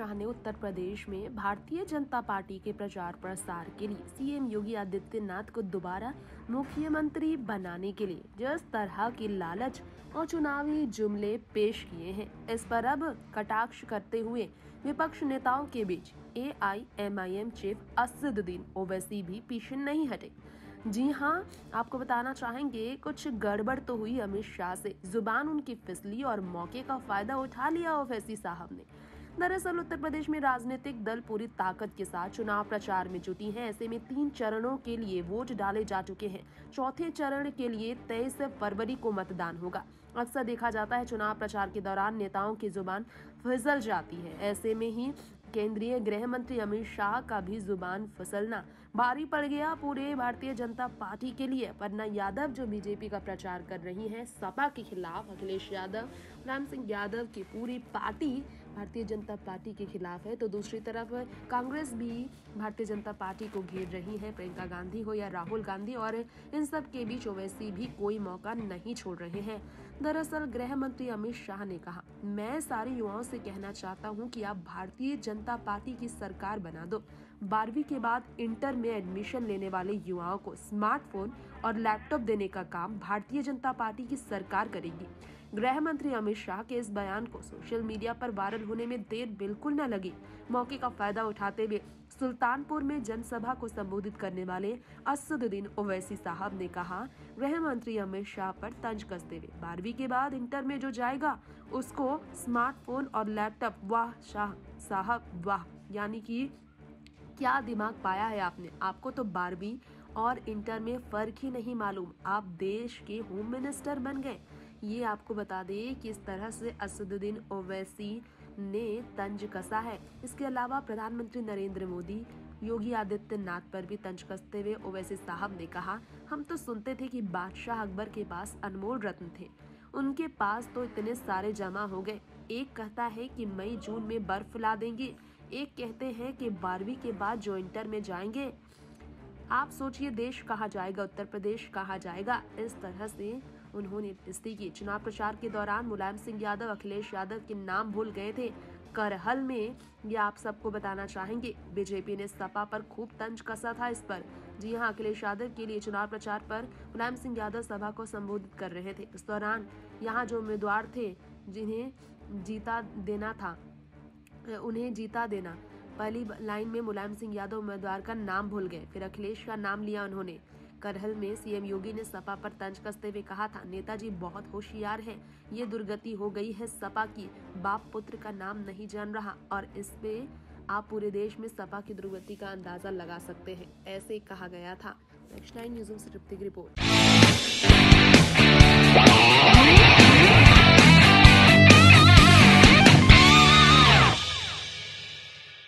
शाह ने उत्तर प्रदेश में भारतीय जनता पार्टी के प्रचार प्रसार के लिए सीएम योगी आदित्यनाथ को दोबारा मुख्यमंत्री बनाने के लिए जिस तरह की लालच और चुनावी जुमले पेश किए हैं, इस पर अब कटाक्ष करते हुए विपक्ष नेताओं के बीच एआईएमआईएम चीफ असदुद्दीन ओवैसी भी पीछे नहीं हटे। जी हाँ, आपको बताना चाहेंगे कुछ गड़बड़ तो हुई अमित शाह से, जुबान उनकी फिसली और मौके का फायदा उठा लिया ओवैसी साहब ने। दरअसल उत्तर प्रदेश में राजनीतिक दल पूरी ताकत के साथ चुनाव प्रचार में जुटी हैं। ऐसे में 3 चरणों के लिए वोट डाले जा चुके हैं। चौथे चरण के लिए 23 फरवरी को मतदान होगा। अक्सर देखा जाता है चुनाव प्रचार के दौरान नेताओं की जुबान फिसल जाती है। ऐसे में ही केंद्रीय गृह मंत्री अमित शाह का भी जुबान फिसलना भारी पड़ गया पूरे भारतीय जनता पार्टी के लिए। वरना यादव जो बीजेपी का प्रचार कर रही हैं सपा के खिलाफ, अखिलेश यादव, राम सिंह यादव की पूरी पार्टी भारतीय जनता पार्टी के खिलाफ है, तो दूसरी तरफ कांग्रेस भी भारतीय जनता पार्टी को घेर रही है। प्रियंका गांधी हो या राहुल गांधी, और इन सब के बीच ओवैसी भी कोई मौका नहीं छोड़ रहे हैं। दरअसल गृह मंत्री अमित शाह ने कहा, मैं सारे युवाओं से कहना चाहता हूं कि आप भारतीय जनता पार्टी की सरकार बना दो। 12वीं के बाद इंटर में एडमिशन लेने वाले युवाओं को स्मार्टफोन और लैपटॉप देने का काम भारतीय जनता पार्टी की सरकार करेगी। गृह मंत्री अमित शाह के इस बयान को सोशल मीडिया पर वायरल होने में देर बिल्कुल न लगी। मौके का फायदा उठाते हुए सुल्तानपुर में जनसभा को संबोधित करने वाले असदुद्दीन ओवैसी साहब ने कहा, गृह मंत्री अमित शाह पर तंज कसते हुए 12वीं के बाद इंटर में जो जाएगा उसको स्मार्टफोन और लैपटॉप। वाह शाह साहब वाह, यानी कि क्या दिमाग पाया है आपने। आपको तो 12वीं और इंटर में फर्क ही नहीं मालूम, आप देश के होम मिनिस्टर बन गए। ये आपको बता दें कि इस तरह से असदुद्दीन ओवैसी ने तंज कसा है। इसके अलावा प्रधानमंत्री नरेंद्र मोदी, योगी आदित्यनाथ पर भी तंज कसते हुए ओवैसी साहब ने कहा, हम तो सुनते थे कि बादशाह अकबर के पास अनमोल रत्न थे, उनके पास तो इतने सारे जमा हो गए। एक कहता है कि मई जून में बर्फ ला देंगे, एक कहते हैं कि 12वीं के बाद जो इंटर में जाएंगे। आप सोचिए देश कहाँ जाएगा, उत्तर प्रदेश कहाँ जाएगा। इस तरह से उन्होंने टिप्पणी की। चुनाव प्रचार के दौरान मुलायम सिंह यादव, अखिलेश यादव के नाम भूल गए थे करहल में, ये आप सबको बताना चाहेंगे। बीजेपी ने सपा पर खूब तंज कसा था इस पर। जी हाँ, अखिलेश यादव के लिए चुनाव प्रचार पर मुलायम सिंह यादव सभा को संबोधित कर रहे थे। इस दौरान यहाँ जो उम्मीदवार थे जिन्हें जीता देना था, उन्हें जीता देना, पहली लाइन में मुलायम सिंह यादव उम्मीदवार का नाम भूल गए, फिर अखिलेश का नाम लिया उन्होंने। करहल में सीएम योगी ने सपा पर तंज कसते हुए कहा था, नेताजी बहुत होशियार हैं, ये दुर्गति हो गई है सपा की, बाप पुत्र का नाम नहीं जान रहा। और इसपे आप पूरे देश में सपा की दुर्गति का अंदाजा लगा सकते हैं, ऐसे कहा गया था। नेक्स्ट 9 न्यूज़ से तृप्ति की रिपोर्ट।